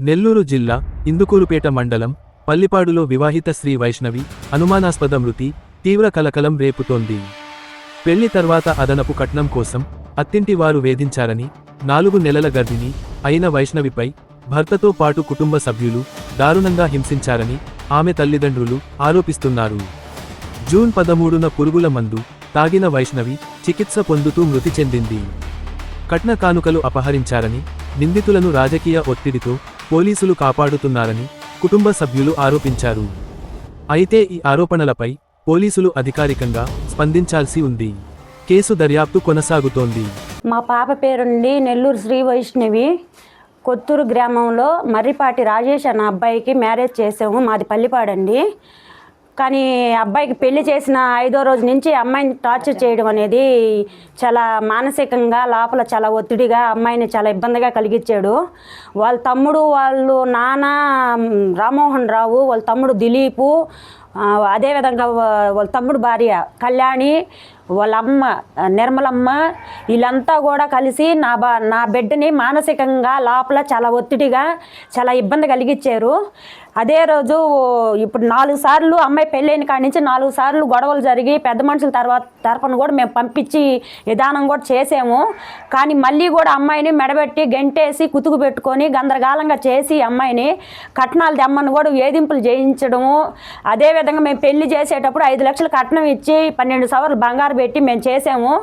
నెల్లూరు జిల్లా ఇందుకూరుపేట మండలం పల్లిపాడులో వివాహిత శ్రీ వైష్ణవి అనుమానాస్పద మృతి తీవ్ర కలకలం రేపుతోంది. పెళ్లి తర్వాత అదనపు కట్నం కోసం అత్తింటి వారు వేధించారని 4 నెలల గర్భిణి అయిన వైష్ణవిపై భర్తతో పాటు కుటుంబ సభ్యులు దారుణంగా హింసించారని ఆమె తల్లిదండ్రులు ఆరోపిస్తున్నారు. జూన్ 13న పురుగుల మందు తాగిన వైష్ణవి చికిత్స పొందుతూ మృతి చెందింది. కట్న కానుకలు అపహరించారని, నిందితులను రాజకీయ ఒత్తిడితో పోలీసులు కాపాడుతున్నారని కుటుంబ సభ్యులు ఆరోపించారు. అయితే ఈ ఆరోపణలపై పోలీసులు అధికారికంగా స్పందించాల్సి ఉంది. కేసు దర్యాప్తు కొనసాగుతోంది. మా పాప పేరుండి నెల్లూరు శ్రీ వైష్ణవి. కొత్తూరు గ్రామంలో మర్రిపాటి రాజేష్ అన్న అబ్బాయికి మ్యారేజ్ చేసాము. మాది పల్లిపాడండి. కానీ అబ్బాయికి పెళ్లి చేసిన 5వ రోజు నుంచి అమ్మాయిని టార్చర్ చేయడం అనేది చాలా మానసికంగా లోపల చాలా ఒత్తిడిగా అమ్మాయిని చాలా ఇబ్బందిగా కలిగించాడు. వాళ్ళ తమ్ముడు, వాళ్ళు నాన్న రామ్మోహన్ రావు, వాళ్ళ తమ్ముడు దిలీపు, అదేవిధంగా వాళ్ళ తమ్ముడు భార్య కళ్యాణి, వాళ్ళ అమ్మ నిర్మలమ్మ, వీళ్ళంతా కూడా కలిసి నా బిడ్డని మానసికంగా లోపల చాలా ఒత్తిడిగా చాలా ఇబ్బంది కలిగించారు. అదే రోజు ఇప్పుడు 4 సార్లు అమ్మాయి పెళ్ళైన కాడి నుంచి 4 సార్లు గొడవలు జరిగి పెద్ద మనుషుల తరపున కూడా మేము పంపించి విధానం కూడా చేసాము. కానీ మళ్ళీ కూడా అమ్మాయిని మెడబెట్టి గంటేసి కుతుకు పెట్టుకొని గందరగోళంగా చేసి అమ్మాయిని కట్నాలు తెమ్మని కూడా వేధింపులు చేయించడము. అదేవిధంగా మేము పెళ్లి చేసేటప్పుడు 5 లక్షలు కట్నం ఇచ్చి 12 సవర్లు బంగారు పెట్టి మేము చేసాము.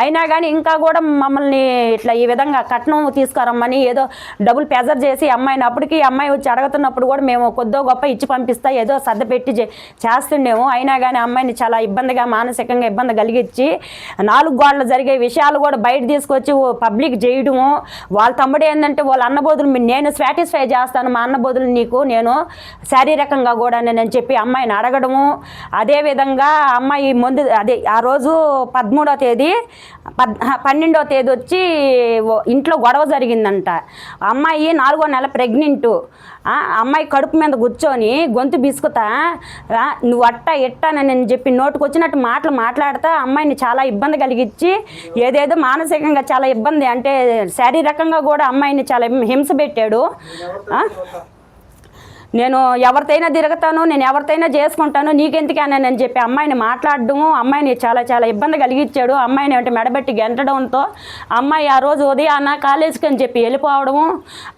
అయినా కానీ ఇంకా కూడా మమ్మల్ని ఇట్లా ఈ విధంగా కట్నం తీసుకురమ్మని ఏదో డబ్బులు ప్రెజర్ చేసి అమ్మాయిని, అప్పటికి అమ్మాయి వచ్చి అడుగుతున్నప్పుడు కూడా మేము కొద్దో గొప్ప ఇచ్చి పంపిస్తా ఏదో సర్ద పెట్టి చేస్తుండేము. అయినా కానీ అమ్మాయిని చాలా ఇబ్బందిగా మానసికంగా ఇబ్బంది కలిగించి 4 గోడలు జరిగే విషయాలు కూడా బయట తీసుకొచ్చి పబ్లిక్ చేయడము. వాళ్ళ తమ్ముడు ఏంటంటే వాళ్ళ అన్నబోధులు నేను సాటిస్ఫై చేస్తాను, మా అన్నబోధులు నీకు నేను శారీరకంగా కూడా నేను చెప్పి అమ్మాయిని అడగడము. అదేవిధంగా అమ్మాయి ముందు ఆ రోజు 13వ తేదీ 12వ తేదీ వచ్చి ఇంట్లో గొడవ జరిగిందంట. అమ్మాయి 4వ నెల ప్రెగ్నెంట్. అమ్మాయి కడుపు మీద కూర్చొని గొంతు బిసుకుతా నువ్వు అట్టా ఎట్టానని చెప్పి నోటుకు వచ్చినట్టు మాట్లాడుతా అమ్మాయిని చాలా ఇబ్బంది కలిగించి ఏదేదో మానసికంగా చాలా ఇబ్బంది, అంటే శారీరకంగా కూడా అమ్మాయిని చాలా హింస పెట్టాడు. నేను ఎవరితైనా తిరుగుతాను, నేను ఎవరితైనా చేసుకుంటాను, నీకెందుకని చెప్పి అమ్మాయిని మాట్లాడడము, అమ్మాయిని చాలా చాలా ఇబ్బంది కలిగించాడు. అమ్మాయిని అంటే మెడబెట్టి గెంటడంతో అమ్మాయి ఆ రోజు ఉదయాన్న కాలేజీకి అని చెప్పి వెళ్ళిపోవడము.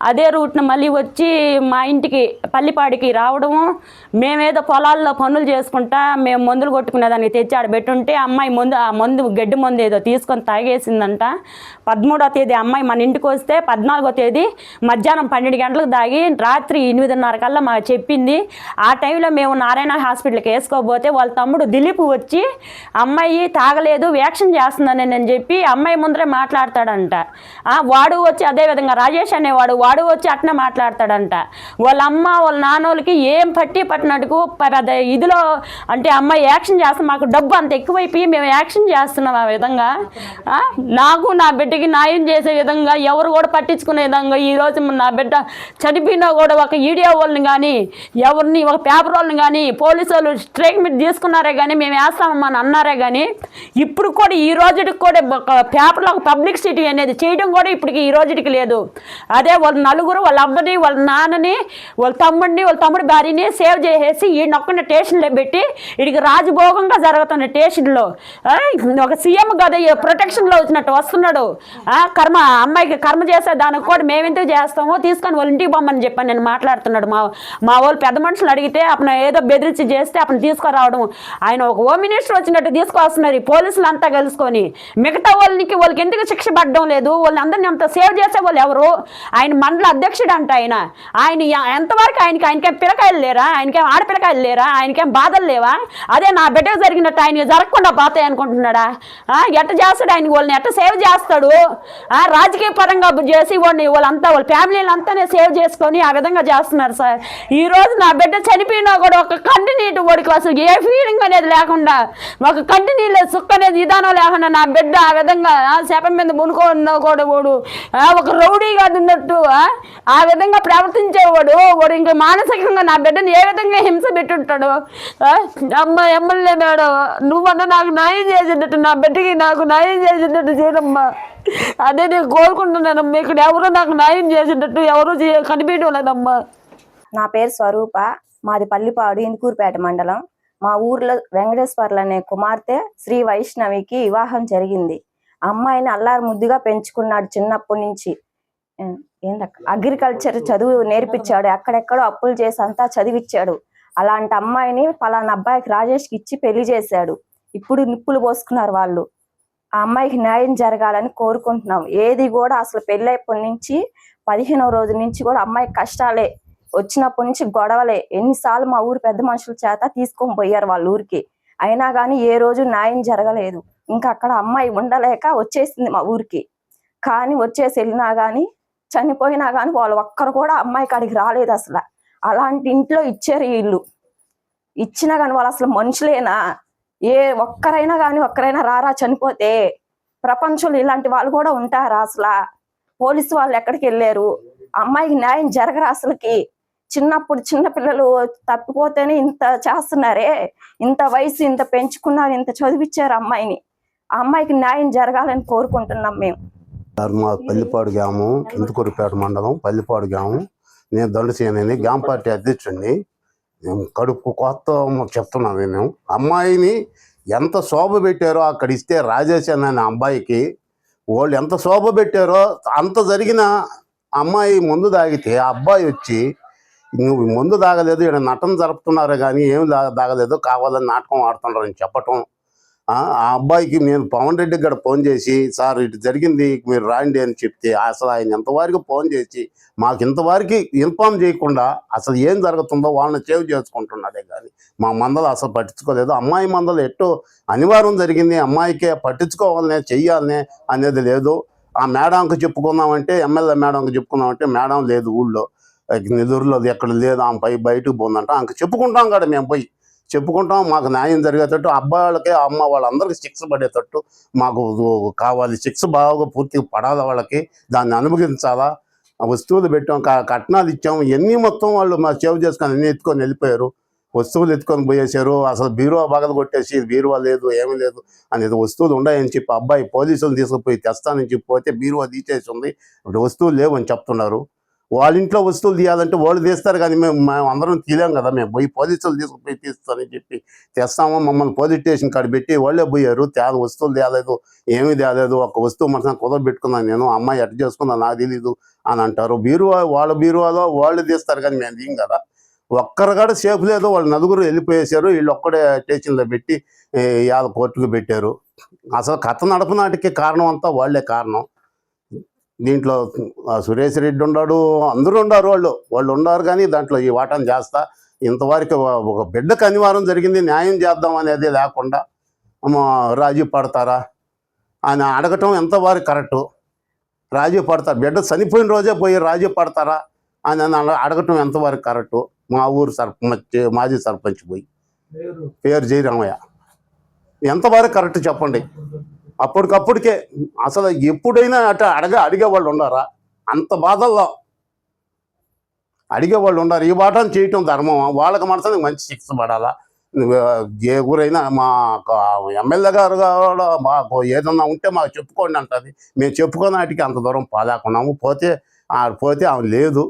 అదే రూట్ను మళ్ళీ వచ్చి మా ఇంటికి పల్లిపాడికి రావడము. మేమేదో పొలాల్లో పనులు చేసుకుంటా మేము మందులు కొట్టుకునేదానికి తెచ్చి ఆడ పెట్టుంటే అమ్మాయి ఆ మందు గడ్డి మందు ఏదో తీసుకొని తాగేసిందంట. 13వ తేదీ అమ్మాయి మన ఇంటికి వస్తే 14వ తేదీ మధ్యాహ్నం 12 గంటలకు దాగి రాత్రి 8:30 కల్లా మాకు చెప్పింది. ఆ టైంలో మేము నారాయణ హాస్పిటల్కి వేసుకోబోతే వాళ్ళ తమ్ముడు దిలీప్ వచ్చి అమ్మాయి తాగలేదు, వ్యాక్సిన్ చేస్తుందని చెప్పి అమ్మాయి ముందరే మాట్లాడతాడంట. వాడు వచ్చి అదేవిధంగా రాజేష్ అనేవాడు వాడు వచ్చి అట్నే మాట్లాడతాడంట. వాళ్ళ అమ్మ వాళ్ళ నాన్నోళ్ళకి ఏం పట్టినట్టుకు పెద్ద ఇదిలో అంటే అమ్మాయి యాక్షన్ చేస్తాం, మాకు డబ్బు అంత ఎక్కువైపోయి మేము యాక్షన్ చేస్తున్నాం. ఆ విధంగా నాకు నా బిడ్డకి న్యాయం చేసే విధంగా ఎవరు కూడా పట్టించుకునే విధంగా ఈరోజు నా బిడ్డ చనిపోయినా కూడా ఒక ఈడియో వాళ్ళని కానీ ఎవరిని ఒక పేపర్ వాళ్ళని కానీ పోలీసు వాళ్ళు స్ట్రైక్ మీద తీసుకున్నారే కానీ మేము వేస్తామని అన్నారే కానీ ఇప్పుడు కూడా ఈ రోజుకి కూడా పేపర్లో ఒక పబ్లిసిటీ అనేది చేయడం కూడా ఇప్పటికి ఈ రోజుకి లేదు. అదే వాళ్ళ నలుగురు వాళ్ళ అబ్బని వాళ్ళ నాన్నని వాళ్ళ తమ్ముడిని వాళ్ళ తమ్ముడి భార్యని సేవ్ చేసేసి ఈయనొక్కడిని స్టేషన్లో పెట్టి వీడికి రాజభోగంగా జరుగుతున్న స్టేషన్లో ఒక సీఎం కదా ప్రొటెక్షన్లో వచ్చినట్టు వస్తున్నాడు. అమ్మాయికి కర్మ చేసే దానికి కూడా మేమెందుకు చేస్తామో తీసుకొని వాళ్ళ ఇంటికి పొమ్మని చెప్పని నేను మాట్లాడుతున్నాడు. మా వాళ్ళు పెద్ద మనుషులు అడిగితే అప్పుడు ఏదో బెదిరించి చేస్తే అప్పుడు తీసుకురావడం, ఆయన ఒక హోమ్ మినిస్టర్ వచ్చినట్టు తీసుకొస్తున్నారు ఈ పోలీసులు అంతా కలుసుకొని. మిగతా వాళ్ళకి ఎందుకు శిక్ష పడడం లేదు? వాళ్ళందరినీ అంత సేవ్ చేసే వాళ్ళు ఎవరు? ఆయన మండల అధ్యక్షుడు అంట. ఆయన ఎంతవరకు ఆయనకేం పిల్లకాయలు లేరా? ఆయనకేం ఆడపిల్లకాయలు లేరా? ఆయనకేం బాధలు లేవా? అదే నా బిడ్డకు జరిగినట్టు ఆయనకి జరగకుండా పోతాయి అనుకుంటున్నాడా? ఎట్ట చేస్తాడు? ఆయన వాళ్ళని ఎట్ట సేవ్ చేస్తాడు? రాజకీయ పరంగా చేసి వాళ్ళంతా వాళ్ళ ఫ్యామిలీలు అంతానే సేవ్ చేసుకొని ఆ విధంగా చేస్తున్నారు సార్. ఈ రోజు నా బిడ్డ చనిపోయినా కూడా ఒక కంటి నీటి వాడికి అసలు ఏ ఫీలింగ్ అనేది లేకుండా, ఒక కంటి నీళ్ళ సుక్క అనేది విధానం లేకుండా నా బిడ్డ ఆ విధంగా శాపం మీద మునుకున్న కూడా వాడు ఒక రౌడీగా ఉన్నట్టు ఆ విధంగా ప్రవర్తించేవాడు. వాడు ఇంకా మానసికంగా నా బిడ్డను ఏ విధంగా హింస పెట్టుంటాడు. అమ్మ ఎమ్మెల్యే మేడం, నువ్వన్నా నాకు న్యాయం చేసినట్టు, నా బిడ్డకి నాకు న్యాయం చేసినట్టు చేయడమ్మా. అదే నేను కోరుకుంటున్నానమ్మా. ఇక్కడ ఎవరు నాకు న్యాయం చేసినట్టు ఎవరు కనిపించడం లేదమ్మా. నా పేరు స్వరూప, మాది పల్లిపాడు, ఇందుకూరుపేట మండలం. మా ఊర్లో వెంకటేశ్వర్లు అనే కుమార్తె శ్రీ వైష్ణవికి వివాహం జరిగింది. అమ్మాయిని అల్లారు ముద్దుగా పెంచుకున్నాడు. చిన్నప్పటి నుంచి అగ్రికల్చర్ చదువు నేర్పించాడు. ఎక్కడెక్కడో అప్పులు చేసి అంతా చదివిచ్చాడు. అలాంటి అమ్మాయిని పలానా అబ్బాయికి రాజేష్కి ఇచ్చి పెళ్లి చేశాడు. ఇప్పుడు నిప్పులు పోసుకున్నారు వాళ్ళు. ఆ అమ్మాయికి న్యాయం జరగాలని కోరుకుంటున్నాం. ఏది కూడా అసలు పెళ్ళైనప్పటి నుంచి 15వ రోజు నుంచి కూడా అమ్మాయికి కష్టాలే, వచ్చినప్పటి నుంచి గొడవలే. ఎన్నిసార్లు మా ఊరు పెద్ద మనుషుల చేత తీసుకొని పోయారు వాళ్ళ ఊరికి, అయినా కానీ ఏ రోజు న్యాయం జరగలేదు. ఇంకా అక్కడ అమ్మాయి ఉండలేక వచ్చేసింది మా ఊరికి. కానీ వచ్చేసి వెళ్ళినా కానీ చనిపోయినా కానీ వాళ్ళు ఒక్కరు కూడా అమ్మాయి కాడికి రాలేదు అసలు. అలాంటి ఇంట్లో ఇచ్చారు వీళ్ళు. ఇచ్చినా కానీ వాళ్ళు అసలు మనుషులేనా? ఏ ఒక్కరైనా రారా చనిపోతే? ప్రపంచంలో ఇలాంటి వాళ్ళు కూడా ఉంటారా అసలు? పోలీసు వాళ్ళు ఎక్కడికి వెళ్ళారు? అమ్మాయికి న్యాయం జరగరా అసలుకి? చిన్నప్పుడు చిన్న పిల్లలు తప్పిపోతేనే ఇంత చేస్తున్నారే, ఇంత వయసు ఇంత పెంచుకున్నారు, ఇంత చదివిచ్చారు అమ్మాయిని. ఆ అమ్మాయికి న్యాయం జరగాలని కోరుకుంటున్నాం మేము. మా పల్లిపాడు గ్రామం, ఇందుకూరుపేట మండలం, పల్లిపాడు గ్రామం. నేను దండసేనని గ్రామ పార్టీ అధ్యక్షుడిని. కడుపు కొత్త చెప్తున్నాను. నేను అమ్మాయిని ఎంత శోభ పెట్టారో అక్కడ ఇస్తే, రాజేష్ అనే అబ్బాయికి వాళ్ళు ఎంత శోభ పెట్టారో అంత జరిగిన అమ్మాయి ముందు తాగితే ఆ అబ్బాయి వచ్చి, నువ్వు ముందు తాగలేదు, ఇక్కడ నటన జరుపుతున్నారు కానీ ఏం తాగలేదు, కావాలని నాటకం ఆడుతున్నారు అని చెప్పటం. ఆ అబ్బాయికి నేను పవన్ రెడ్డి గారు ఫోన్ చేసి, సార్ ఇటు జరిగింది మీరు రాండి అని చెప్తే, అసలు ఆయన ఇంతవరకు ఫోన్ చేసి మాకు ఇంతవరకు ఇన్ఫార్మ్ చేయకుండా అసలు ఏం జరుగుతుందో వాళ్ళని సేవ్ చేసుకుంటున్నాడే కానీ మా మందలు అసలు పట్టించుకోలేదు. అమ్మాయి మందలు ఎట్టో అనివార్యం జరిగింది, అమ్మాయికే పట్టించుకోవాలనే చెయ్యాలనే అనేది లేదు. ఆ మేడంకి చెప్పుకుందామంటే, ఎమ్మెల్యే మేడంకి చెప్పుకుందామంటే మేడం లేదు ఊళ్ళో, నెల్లూరులో ఎక్కడ లేదు, ఆమె బయటకు పోందంట. ఆమెకు చెప్పుకుంటాం కదా, మేము పోయి చెప్పుకుంటాం, మాకు న్యాయం జరిగేటట్టు, అబ్బాయిలకి అమ్మ వాళ్ళందరికీ శిక్ష పడేటట్టు మాకు కావాలి. శిక్ష బాగా పూర్తిగా పడాలి వాళ్ళకి, దాన్ని అనుభవించాలా. వస్తువులు పెట్టాం, కట్నాలు ఇచ్చాం, ఇవన్నీ మొత్తం వాళ్ళు మా సేవ్ చేసుకొని అన్నీ ఎత్తుకొని వెళ్ళిపోయారు. వస్తువులు ఎత్తుకొని పోయేసారు. అసలు బీరువా బగలు కొట్టేసి బీరువా లేదు ఏమీ లేదు అనేది, వస్తువులు ఉన్నాయని చెప్పి అబ్బాయి పోలీసులు తీసుకుపోయి తెస్తానని చెప్పి పోతే బీరువా తీసేసి ఉంది, ఇప్పుడు వస్తువులు లేవు అని చెప్తున్నారు. వాళ్ళ ఇంట్లో వస్తువులు తీయాలంటే వాళ్ళు తీస్తారు కానీ మేము అందరం తీయలేం కదా. మేము పోయి పోలీసులు తీసుకుపోయి తీస్తానని చెప్పి తెస్తాము, మమ్మల్ని పోలీస్ స్టేషన్ కాడ పెట్టి వాళ్ళే పోయారు. వస్తువులు తేలేదు, ఏమీ తేలేదు. ఒక వస్తువు మనసు కుదరబెట్టుకున్నాను నేను, అమ్మాయి ఎట్ట చేసుకున్నా నాకు తెలీదు అని అంటారు. వాళ్ళ బీరువాలో వాళ్ళు తీస్తారు కానీ మేము తీయం కదా. ఒక్కరు కూడా సేఫ్ లేదు. వాళ్ళు నలుగురు వెళ్ళిపోయేసారు, వీళ్ళు ఒక్కడే స్టేషన్లో పెట్టి ఇవాళ కోర్టుకు పెట్టారు. అసలు కథ నడపనాటికి కారణం అంతా వాళ్ళే కారణం. దీంట్లో సురేష్ రెడ్డి ఉన్నాడు, అందరూ ఉన్నారు, వాళ్ళు ఉన్నారు కానీ దాంట్లో ఈ వాటాను చేస్తా. ఇంతవరకు ఒక బిడ్డకు అనివార్యం జరిగింది, న్యాయం చేద్దాం అనేది లేకుండా రాజీ పడతారా అని అడగటం ఎంతవరకు కరెక్టు? రాజీ పడతారు, బిడ్డ చనిపోయిన రోజే పోయి రాజీ పడతారా అని అడగటం ఎంతవరకు కరెక్టు? మా ఊరు మాజీ సర్పంచ్ పోయి పేరు జయరామయ్య, ఎంతవరకు కరెక్ట్ చెప్పండి? అప్పటికప్పటికే అసలు ఎప్పుడైనా అడిగేవాళ్ళు ఉన్నారా? అంత బాధల్లో అడిగేవాళ్ళు ఉన్నారు. ఈ వాటాను చేయటం ధర్మం, వాళ్ళకి మనసానికి మంచి శిక్ష పడాలా. ఏ ఊరైనా మా ఎమ్మెల్యే గారు కూడా మాకు ఏదన్నా ఉంటే మాకు చెప్పుకోండి అంటుంది. మేము చెప్పుకోనాటికి అంత దూరం పోలేకున్నాము. పోతే ఆమె లేదు,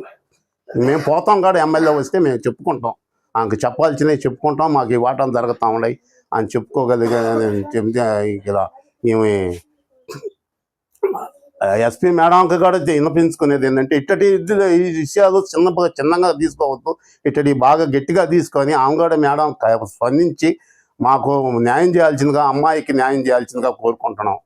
మేము పోతాం కాదు. ఎమ్మెల్యే వస్తే మేము చెప్పుకుంటాం, ఆమెకు చెప్పాల్సినవి చెప్పుకుంటాం, మాకు ఈ వాటాను జరుగుతూ ఉన్నాయి అని చెప్పుకోగలిగే. ఇలా ఈమె ఎస్పీ మేడంకి కూడా వినిపించుకునేది ఏంటంటే, ఇట్టటి ఈ విషయాలు చిన్నగా తీసుకోవద్దు, ఇట్టటి బాగా గట్టిగా తీసుకొని ఆమె కూడా మేడం స్పందించి మాకు న్యాయం చేయాల్సిందిగా, అమ్మాయికి న్యాయం చేయాల్సిందిగా కోరుకుంటున్నాం.